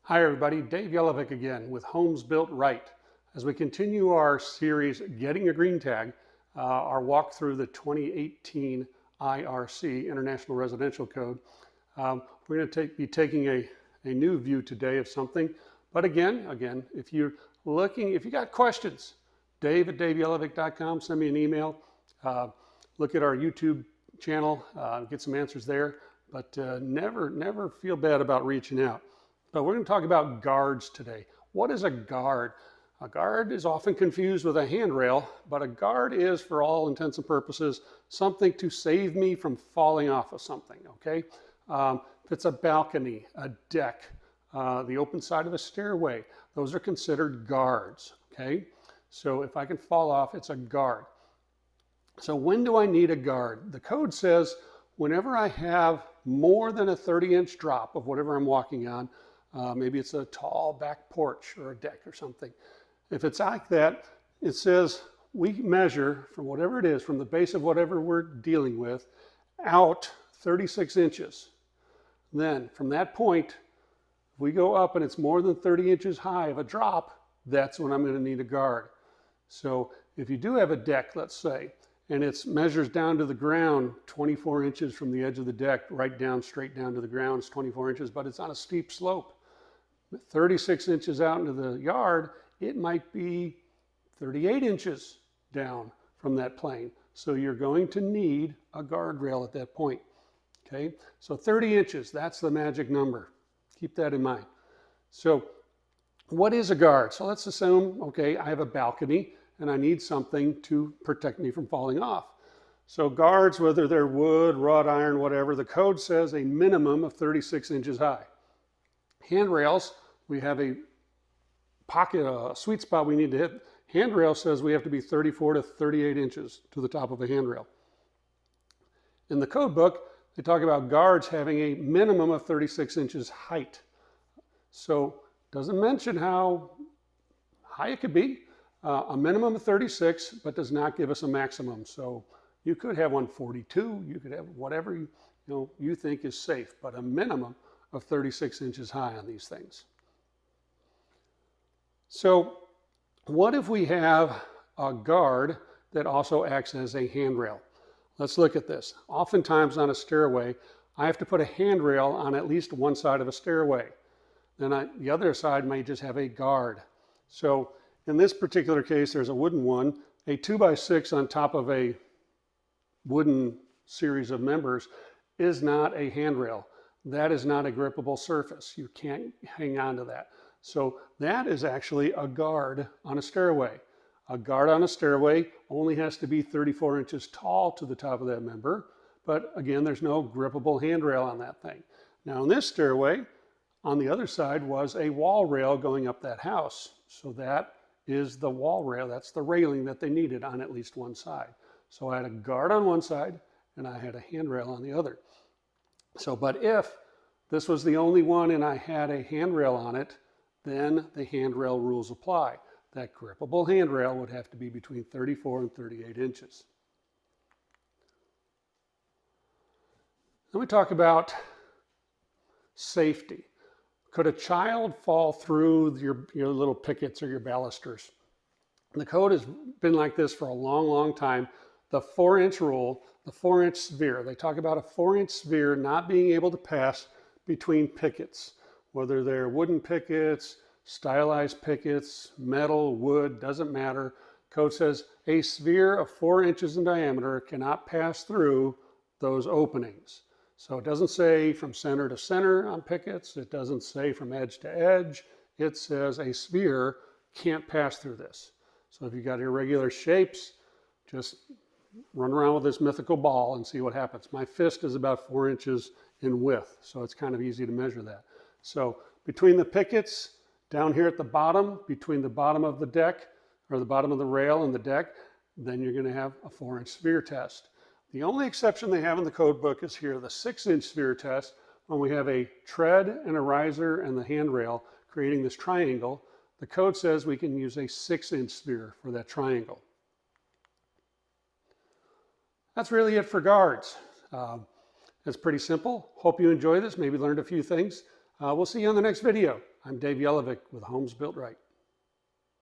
Hi everybody, Dave Yelovic again with Homes Built Right. As we continue our series, Getting a Green Tag, our walk through the 2018 IRC, International Residential Code, we're going to be taking a new view today of something. But again, if you got questions, dave@daveyelovic.com, send me an email. Look at our YouTube channel, get some answers there. But never feel bad about reaching out. But we're going to talk about guards today. What is a guard? A guard is often confused with a handrail, but a guard is, for all intents and purposes, something to save me from falling off of something, okay? If it's a balcony, a deck, the open side of a stairway, those are considered guards, okay? So if I can fall off, it's a guard. So when do I need a guard? The code says whenever I have more than a 30-inch drop of whatever I'm walking on, maybe it's a tall back porch or a deck or something. If it's like that, it says we measure from whatever it is, from the base of whatever we're dealing with, out 36 inches. Then from that point, if we go up and it's more than 30 inches high of a drop, that's when I'm going to need a guard. So if you do have a deck, let's say, and it measures down to the ground 24 inches from the edge of the deck, right down, straight down to the ground, it's 24 inches, but it's on a steep slope. 36 inches out into the yard, it might be 38 inches down from that plane. So you're going to need a guardrail at that point, okay? So 30 inches, that's the magic number. Keep that in mind. So what is a guard? So let's assume, okay, I have a balcony and I need something to protect me from falling off. So guards, whether they're wood, wrought iron, whatever, the code says a minimum of 36 inches high. Handrails, we have a pocket, a sweet spot we need to hit. Handrail says we have to be 34 to 38 inches to the top of a handrail. In the code book, they talk about guards having a minimum of 36 inches height. So it doesn't mention how high it could be. A minimum of 36, but does not give us a maximum. So you could have 142, you could have whatever you think is safe, but a minimum of 36 inches high on these things. So what if we have a guard that also acts as a handrail? Let's look at this. Oftentimes on a stairway, I have to put a handrail on at least one side of a stairway. Then the other side might just have a guard. So in this particular case, there's a wooden one, a 2x6 on top of a wooden series of members is not a handrail. That is not a grippable surface. You can't hang on to that. So that is actually a guard on a stairway. A guard on a stairway only has to be 34 inches tall to the top of that member. But again, there's no grippable handrail on that thing. Now in this stairway, on the other side was a wall rail going up that house. So that is the wall rail. That's the railing that they needed on at least one side. So I had a guard on one side and I had a handrail on the other. So, but if this was the only one and I had a handrail on it, then the handrail rules apply. That grippable handrail would have to be between 34 and 38 inches. Then we talk about safety. Could a child fall through your little pickets or your balusters? The code has been like this for a long time. The 4-inch rule, the 4-inch sphere. They talk about a 4-inch sphere not being able to pass between pickets, whether they're wooden pickets, stylized pickets, metal, wood, doesn't matter. Code says a sphere of 4 inches in diameter cannot pass through those openings. So it doesn't say from center to center on pickets. It doesn't say from edge to edge. It says a sphere can't pass through this. So if you've got irregular shapes, just run around with this mythical ball and see what happens. My fist is about 4 inches in width, so it's kind of easy to measure that. So between the pickets, down here at the bottom, between the bottom of the deck, or the bottom of the rail and the deck, then you're going to have a 4-inch sphere test. The only exception they have in the code book is here, the 6-inch sphere test, when we have a tread and a riser and the handrail creating this triangle. The code says we can use a 6-inch sphere for that triangle. That's really it for guards. It's pretty simple. Hope you enjoy this, maybe learned a few things. We'll see you on the next video. I'm Dave Yelovic with Homes Built Right.